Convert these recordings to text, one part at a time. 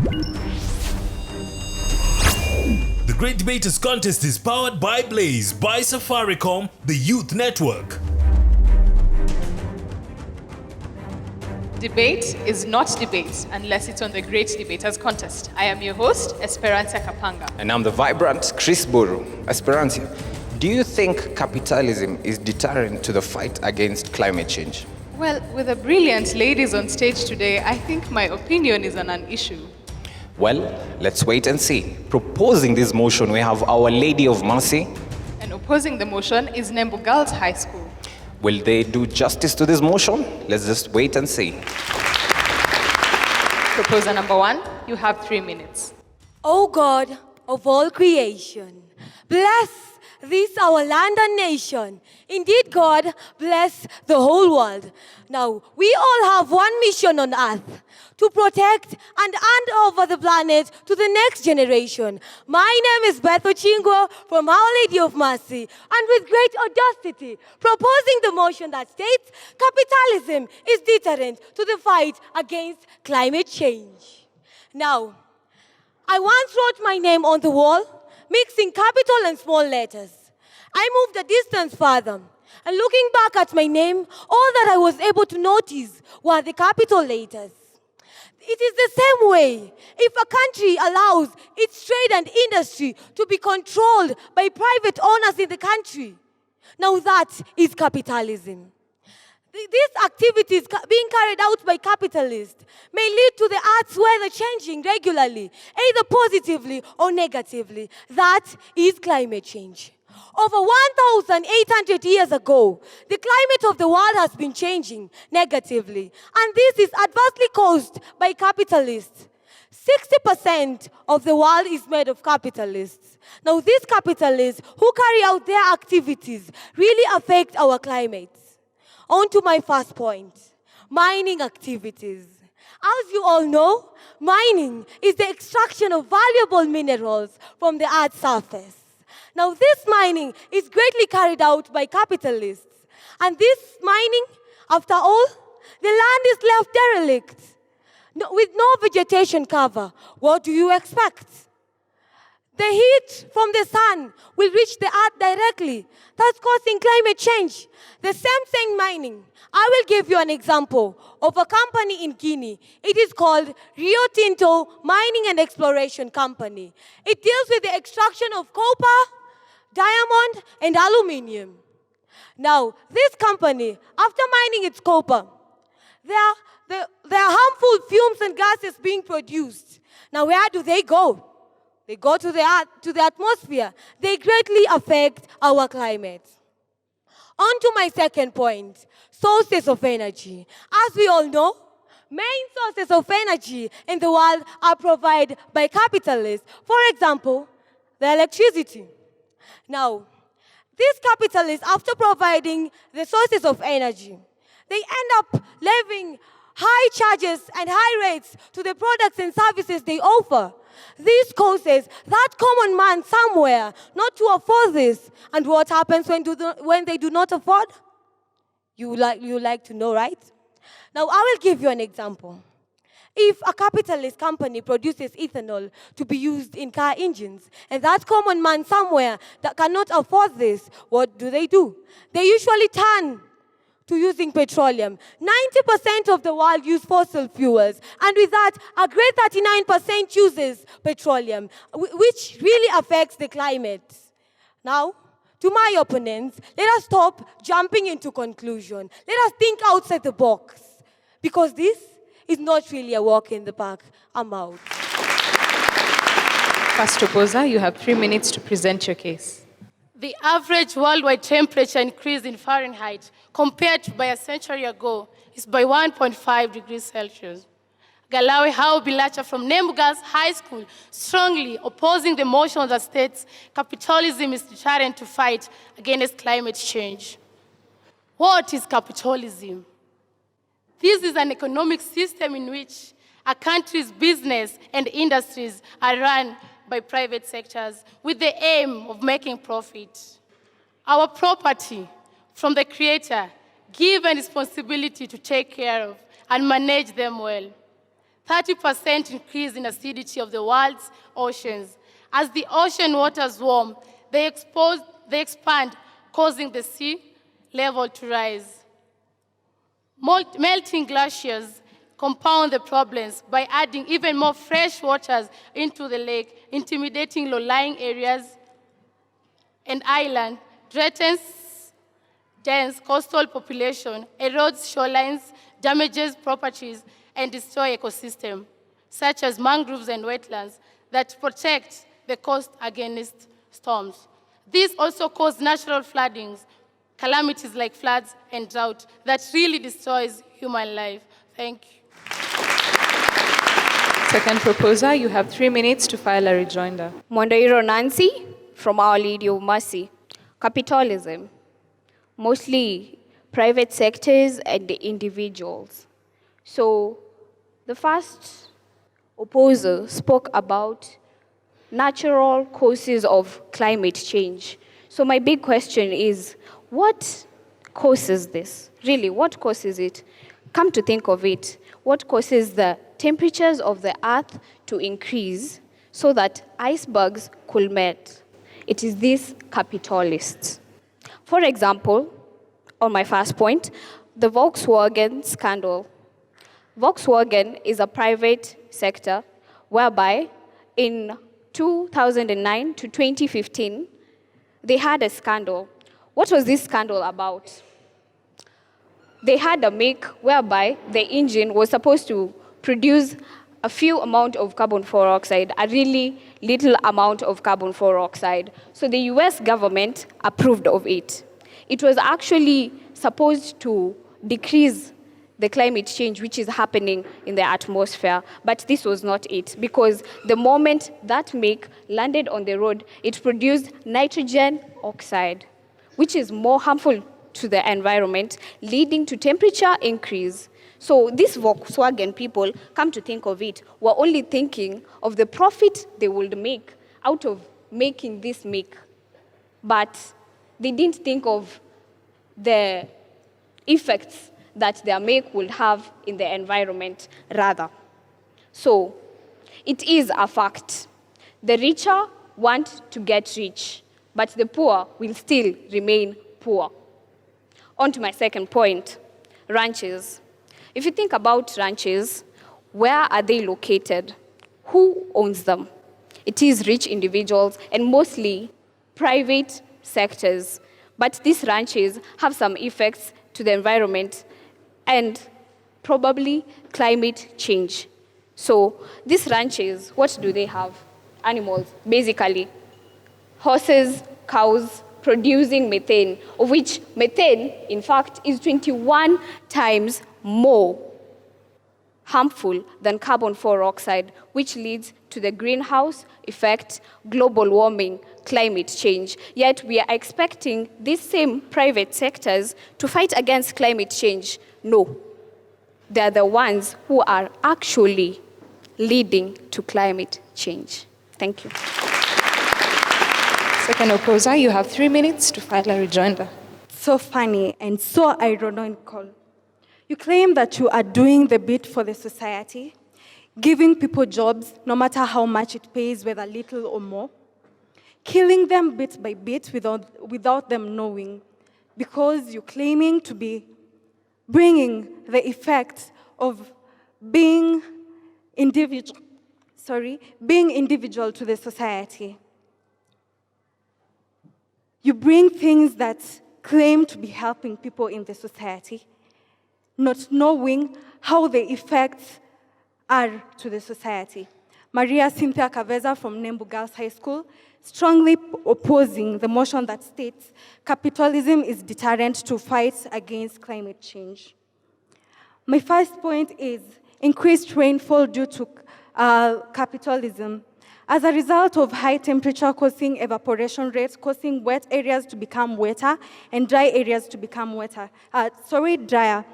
The Great Debaters Contest is powered by Blaze, by Safaricom, the Youth Network. Debate is not debate unless it's on the Great Debaters Contest. I am your host, Esperanza Kapanga. And I'm the vibrant Chris Buru. Esperanza, do you think capitalism is deterrent to the fight against climate change? Well, with the brilliant ladies on stage today, I think my opinion is on an issue. Well, let's wait and see. Proposing this motion, we have Our Lady of Mercy. And opposing the motion is Nembu Girls High School. Will they do justice to this motion? Let's just wait and see. Proposer number 1, you have 3 minutes. O God of all creation, bless this our land and nation. Indeed, God, bless the whole world. Now, we all have one mission on earth, to protect and hand over the planet to the next generation. My name is Beth Ochingo from Our Lady of Mercy, and with great audacity, proposing the motion that states capitalism is deterrent to the fight against climate change. Now, I once wrote my name on the wall, mixing capital and small letters. I moved a distance further, and looking back at my name, all that I was able to notice were the capital letters. It is the same way. If a country allows its trade and industry to be controlled by private owners in the country, now that is capitalism. These activities being carried out by capitalists may lead to the Earth's weather changing regularly, either positively or negatively. That is climate change. Over 1,800 years ago, the climate of the world has been changing negatively, and this is adversely caused by capitalists. 60% of the world is made of capitalists. Now, these capitalists who carry out their activities really affect our climate. On to my first point, mining activities. As you all know, mining is the extraction of valuable minerals from the Earth's surface. Now, this mining is greatly carried out by capitalists. And this mining, after all, the land is left derelict, with no vegetation cover. What do you expect? The heat from the sun will reach the earth directly, thus causing climate change. The same thing mining. I will give you an example of a company in Guinea. It is called Rio Tinto Mining and Exploration Company. It deals with the extraction of copper, diamond, and aluminium. Now, this company, after mining its copper, there are harmful fumes and gases being produced. Now, where do they go? They go to the atmosphere. They greatly affect our climate. On to my second point, sources of energy. As we all know, main sources of energy in the world are provided by capitalists. For example, the electricity. Now, these capitalists, after providing the sources of energy, they end up levying high charges and high rates to the products and services they offer. This causes that common man somewhere not to afford this. And what happens when they do not afford? You like to know, right? Now, I will give you an example. If a capitalist company produces ethanol to be used in car engines, and that common man somewhere that cannot afford this, what do? They usually turn to using petroleum. 90% of the world use fossil fuels, and with that, a great 39% uses petroleum, which really affects the climate. Now, to my opponents, let us stop jumping into conclusion. Let us think outside the box, because this is not really a walk in the park. I'm out. First proposer, you have 3 minutes to present your case. The average worldwide temperature increase in Fahrenheit compared to by a century ago is by 1.5 degrees Celsius. Galawi Hao Bilacha from Nembu Girls High School strongly opposing the motion that states capitalism is deterrent to fight against climate change. What is capitalism? This is an economic system in which a country's business and industries are run by private sectors with the aim of making profit. Our property from the Creator given responsibility to take care of and manage them well. 30% increase in acidity of the world's oceans. As the ocean waters warm, they expand, causing the sea level to rise. Melting glaciers compound the problems by adding even more fresh waters into the lake, intimidating low-lying areas and island, threatens dense coastal population, erodes shorelines, damages properties, and destroys ecosystems, such as mangroves and wetlands, that protect the coast against storms. These also cause natural floodings, calamities like floods and drought that really destroys human life. Thank you. Second proposer, you have 3 minutes to file a rejoinder. Mondairo Nancy from Our Lady of Mercy. Capitalism, mostly private sectors and the individuals. So the first opposer spoke about natural causes of climate change. So my big question is, what causes this? Really, what causes it? Come to think of it, what causes the temperatures of the earth to increase so that icebergs could melt? It is these capitalists. For example, on my first point, the Volkswagen scandal. Volkswagen is a private sector whereby in 2009 to 2015, they had a scandal. What was this scandal about? They had a make whereby the engine was supposed to produce a few amount of carbon dioxide, a really little amount of carbon dioxide. So the US government approved of it. It was actually supposed to decrease the climate change which is happening in the atmosphere, but this was not it, because the moment that make landed on the road, it produced nitrogen oxide, which is more harmful to the environment, leading to temperature increase. So these Volkswagen people, come to think of it, were only thinking of the profit they would make out of making this make. But they didn't think of the effects that their make would have in the environment, rather. So it is a fact. The richer want to get rich, but the poor will still remain poor. On to my second point, ranches. If you think about ranches, where are they located? Who owns them? It is rich individuals and mostly private sectors. But these ranches have some effects to the environment and probably climate change. So these ranches, what do they have? Animals, basically. Horses, cows, producing methane, of which methane, in fact, is 21 times more harmful than carbon dioxide, which leads to the greenhouse effect, global warming, climate change. Yet we are expecting these same private sectors to fight against climate change. No, they're the ones who are actually leading to climate change. Thank you. Second opposer, you have 3 minutes to file a rejoinder. So funny and so ironical. You claim that you are doing the bit for the society, giving people jobs no matter how much it pays, whether little or more, killing them bit by bit without them knowing, because you're claiming to be bringing the effects of being individual to the society. You bring things that claim to be helping people in the society, not knowing how the effects are to the society. Maria Cynthia Caveza from Nembu Girls High School strongly opposing the motion that states capitalism is deterrent to fight against climate change. My first point is increased rainfall due to capitalism. As a result of high temperature causing evaporation rates, causing wet areas to become wetter and dry areas to become drier.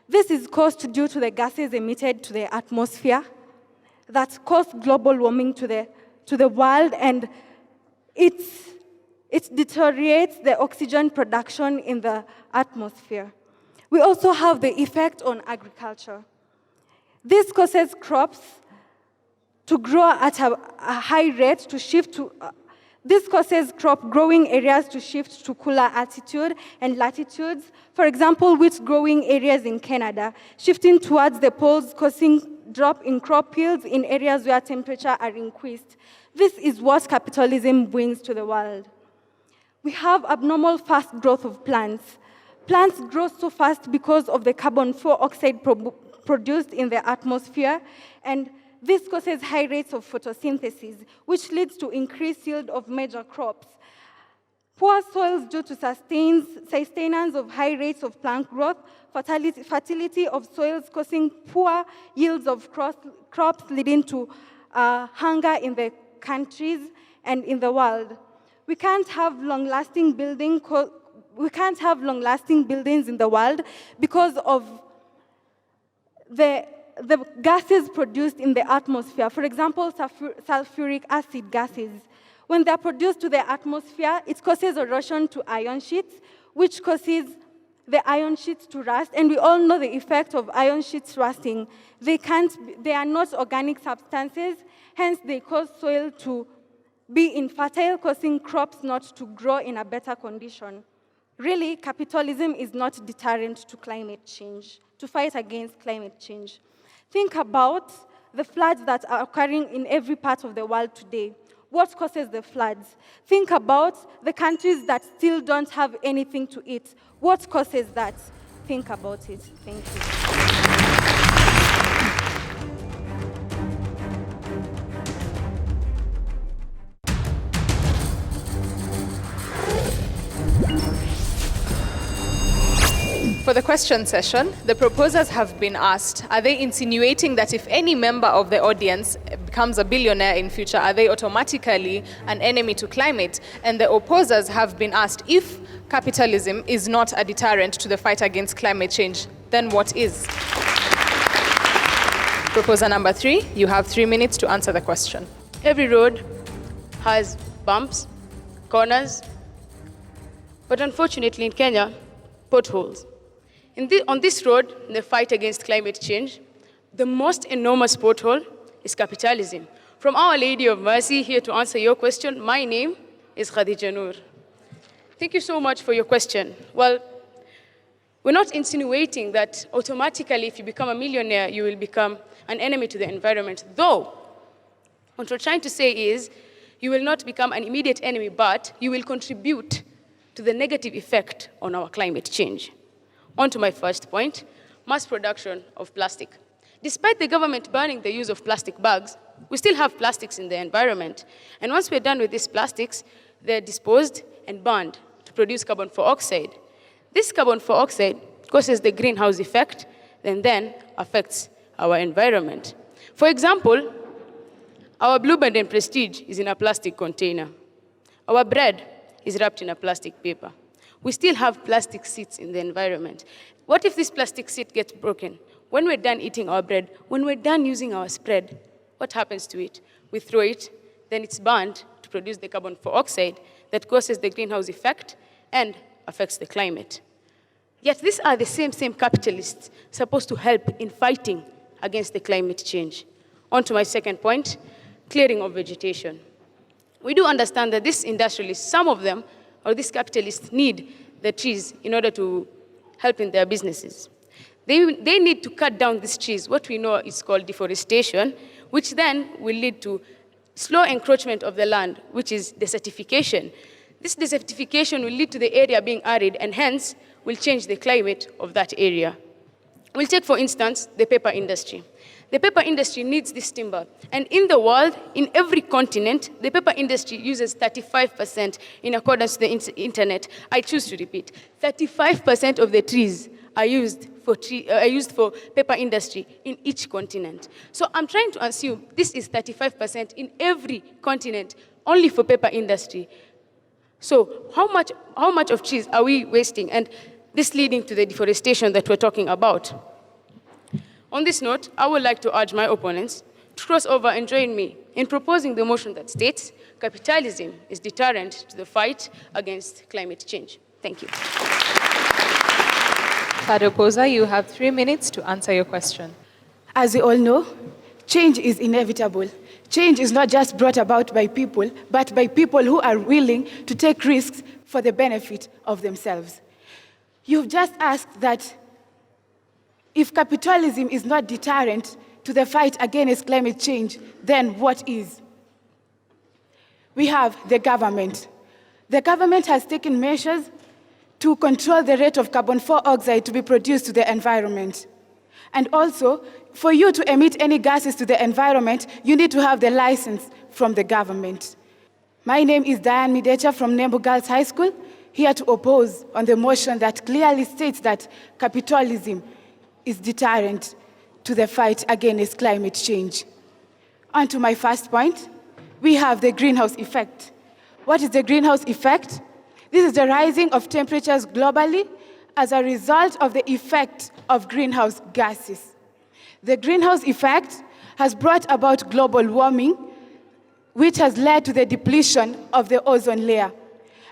This is caused due to the gases emitted to the atmosphere that cause global warming to the world, and it deteriorates the oxygen production in the atmosphere. We also have the effect on agriculture. This causes crops to grow at a high rate to shift to. This causes crop growing areas to shift to cooler altitude and latitudes. For example, wheat growing areas in Canada, shifting towards the poles, causing drop in crop yields in areas where temperature are increased. This is what capitalism brings to the world. We have abnormal fast growth of plants. Plants grow so fast because of the carbon dioxide produced in the atmosphere, and this causes high rates of photosynthesis, which leads to increased yield of major crops. Poor soils due to sustenance of high rates of plant growth, fertility of soils causing poor yields of crops, leading to hunger in the countries and in the world. We can't have long-lasting buildings in the world because of the gases produced in the atmosphere. For example, sulfuric acid gases. When they're produced to the atmosphere, it causes erosion to ion sheets, which causes the ion sheets to rust, and we all know the effect of ion sheets rusting. They are not organic substances, hence they cause soil to be infertile, causing crops not to grow in a better condition. Really, capitalism is not deterrent to climate change, to fight against climate change. Think about the floods that are occurring in every part of the world today. What causes the floods? Think about the countries that still don't have anything to eat. What causes that? Think about it. Thank you. For the question session, the proposers have been asked, are they insinuating that if any member of the audience becomes a billionaire in future, are they automatically an enemy to climate? And the opposers have been asked, if capitalism is not a deterrent to the fight against climate change, then what is? Proposer number 3, you have 3 minutes to answer the question. Every road has bumps, corners, but unfortunately in Kenya, potholes. On this road, in the fight against climate change, the most enormous pothole is capitalism. From Our Lady of Mercy, here to answer your question, my name is Khadija Noor. Thank you so much for your question. Well, we're not insinuating that automatically if you become a millionaire, you will become an enemy to the environment. Though, what we're trying to say is, you will not become an immediate enemy, but you will contribute to the negative effect on our climate change. On to my first point, mass production of plastic. Despite the government banning the use of plastic bags, we still have plastics in the environment. And once we're done with these plastics, they're disposed and burned to produce carbon dioxide. This carbon dioxide causes the greenhouse effect and then affects our environment. For example, our Blue Band and Prestige is in a plastic container. Our bread is wrapped in a plastic paper. We still have plastic seeds in the environment. What if this plastic seed gets broken? When we're done eating our bread, when we're done using our spread, what happens to it? We throw it, then it's burned to produce the carbon dioxide that causes the greenhouse effect and affects the climate. Yet these are the same capitalists supposed to help in fighting against the climate change. On to my second point, clearing of vegetation. We do understand that these industrialists, some of them, or these capitalists need the trees in order to help in their businesses. They need to cut down these trees, what we know is called deforestation, which then will lead to slow encroachment of the land, which is desertification. This desertification will lead to the area being arid and hence will change the climate of that area. We'll take, for instance, the paper industry. The paper industry needs this timber. And in the world, in every continent, the paper industry uses 35% in accordance to the internet. I choose to repeat, 35% of the trees are used for paper industry in each continent. So I'm trying to assume this is 35% in every continent, only for paper industry. So how much of trees are we wasting? And this leading to the deforestation that we're talking about. On this note, I would like to urge my opponents to cross over and join me in proposing the motion that states capitalism is deterrent to the fight against climate change. Thank you. Third opposer, you have 3 minutes to answer your question. As we all know, change is inevitable. Change is not just brought about by people, but by people who are willing to take risks for the benefit of themselves. You've just asked that if capitalism is not deterrent to the fight against climate change, then what is? We have the government. The government has taken measures to control the rate of carbon dioxide to be produced to the environment. And also, for you to emit any gases to the environment, you need to have the license from the government. My name is Diane Midecha from Nembu Girls High School, here to oppose on the motion that clearly states that capitalism is deterrent to the fight against climate change. On to my first point, we have the greenhouse effect. What is the greenhouse effect? This is the rising of temperatures globally as a result of the effect of greenhouse gases. The greenhouse effect has brought about global warming, which has led to the depletion of the ozone layer.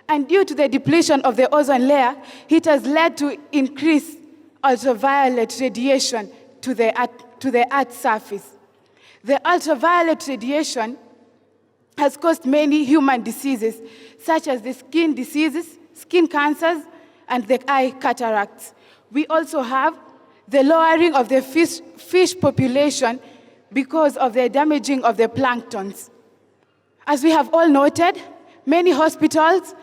And due to the depletion of the ozone layer, it has led to increased ultraviolet radiation to the Earth's surface. The ultraviolet radiation has caused many human diseases, such as the skin diseases, skin cancers, and the eye cataracts. We also have the lowering of the fish population because of the damaging of the planktons. As we have all noted, many hospitals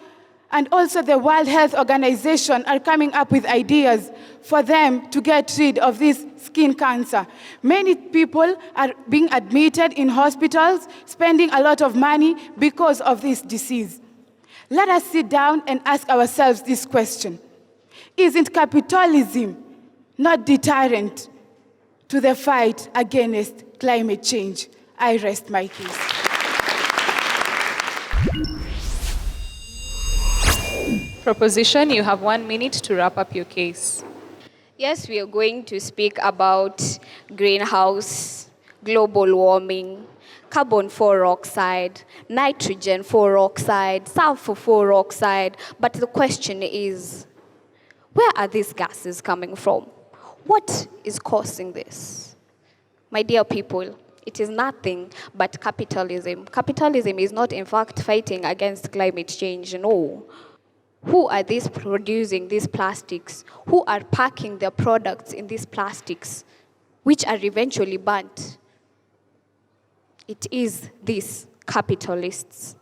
and also the World Health Organization are coming up with ideas for them to get rid of this skin cancer. Many people are being admitted in hospitals, spending a lot of money because of this disease. Let us sit down and ask ourselves this question. Isn't capitalism not deterrent to the fight against climate change? I rest my case. Proposition, you have 1 minute to wrap up your case. Yes, we are going to speak about greenhouse, global warming, carbon dioxide, nitrogen dioxide, sulfur dioxide. But the question is, where are these gases coming from? What is causing this? My dear people, it is nothing but capitalism. Capitalism is not, in fact, fighting against climate change, no. Who are these producing these plastics? Who are packing their products in these plastics, which are eventually burnt? It is these capitalists.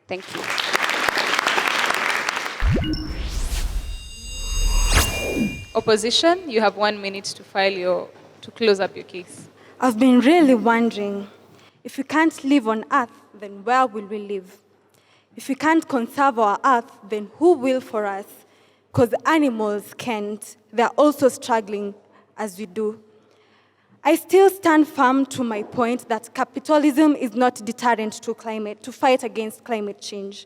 Thank you. Opposition, you have 1 minute to close up your case. I've been really wondering, if we can't live on Earth, then where will we live? If we can't conserve our Earth, then who will for us? Because animals can't. They're also struggling as we do. I still stand firm to my point that capitalism is not deterrent to fight against climate change.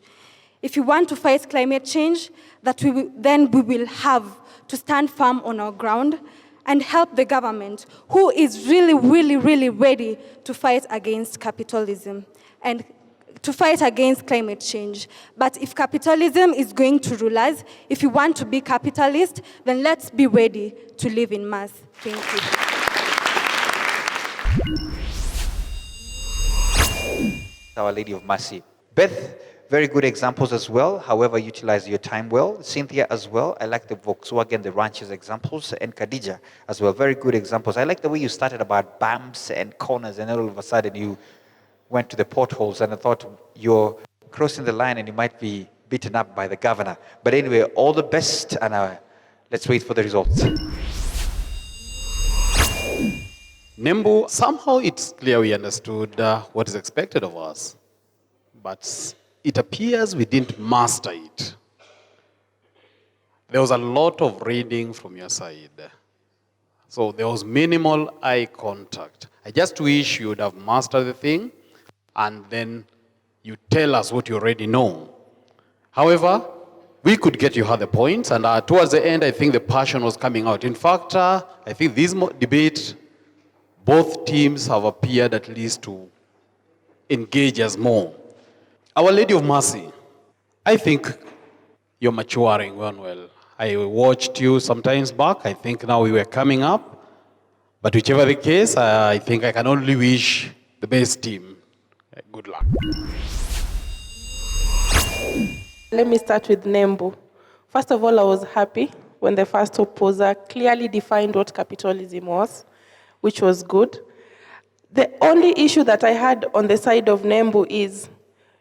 If we want to fight climate change, then we will have to stand firm on our ground and help the government, who is really, really, really ready to fight against capitalism and to fight against climate change. But if capitalism is going to rule us, if you want to be capitalist, then let's be ready to live in mass. Thank you. Our Lady of Mercy. Beth, very good examples as well. However, utilize your time well. Cynthia as well. I like the Volkswagen, the ranches examples, and Khadija as well. Very good examples. I like the way you started about bumps and corners, and then all of a sudden you went to the potholes, and I thought you're crossing the line and you might be beaten up by the governor. But anyway, all the best, and let's wait for the results. Nembu, somehow it's clear we understood what is expected of us, but it appears we didn't master it. There was a lot of reading from your side. So there was minimal eye contact. I just wish you would have mastered the thing, and then you tell us what you already know. However, we could get you the points, and towards the end, I think the passion was coming out. In fact, I think this debate, both teams have appeared at least to engage us more. Our Lady of Mercy, I think you're maturing well. I watched you sometimes back. I think now we were coming up. But whichever the case, I think I can only wish the best team good luck. Let me start with Nembu. First of all, I was happy when the first opposer clearly defined what capitalism was, which was good. The only issue that I had on the side of Nembu is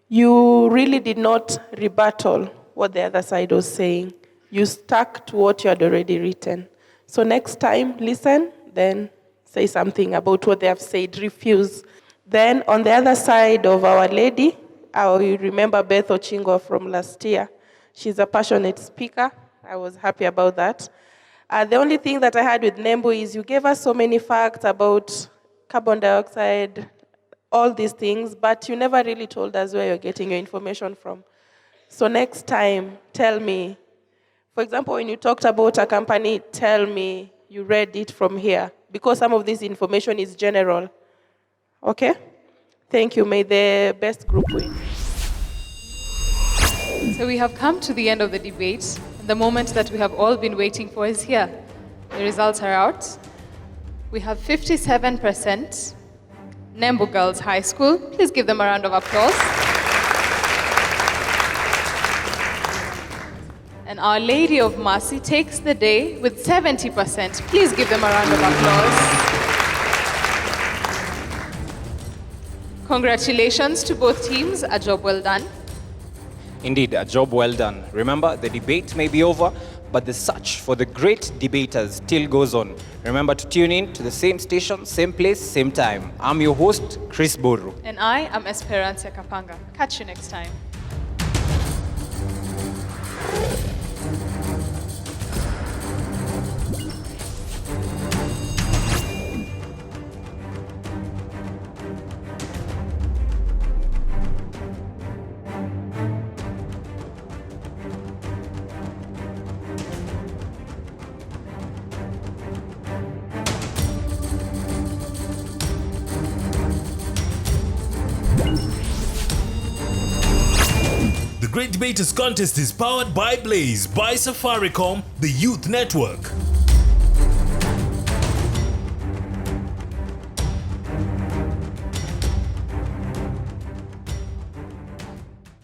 you really did not rebuttal what the other side was saying. You stuck to what you had already written. So next time, listen, then say something about what they have said, refuse. Then on the other side of Our Lady, I remember Beth Ochingo from last year. She's a passionate speaker. I was happy about that. The only thing that I had with Nembu is you gave us so many facts about carbon dioxide, all these things, but you never really told us where you're getting your information from. So next time, tell me. For example, when you talked about a company, tell me you read it from here, because some of this information is general. Okay? Thank you. May the best group win. So we have come to the end of the debate. The moment that we have all been waiting for is here. The results are out. We have 57% Nembu Girls High School. Please give them a round of applause. And Our Lady of Mercy takes the day with 70%. Please give them a round of applause. Congratulations to both teams. A job well done. Indeed, a job well done. Remember, the debate may be over, but the search for the great debaters still goes on. Remember to tune in to the same station, same place, same time. I'm your host, Chris Boru. And I am Esperanza Kapanga. Catch you next time. The Great Debaters Contest is powered by Blaze, by Safaricom, the Youth Network.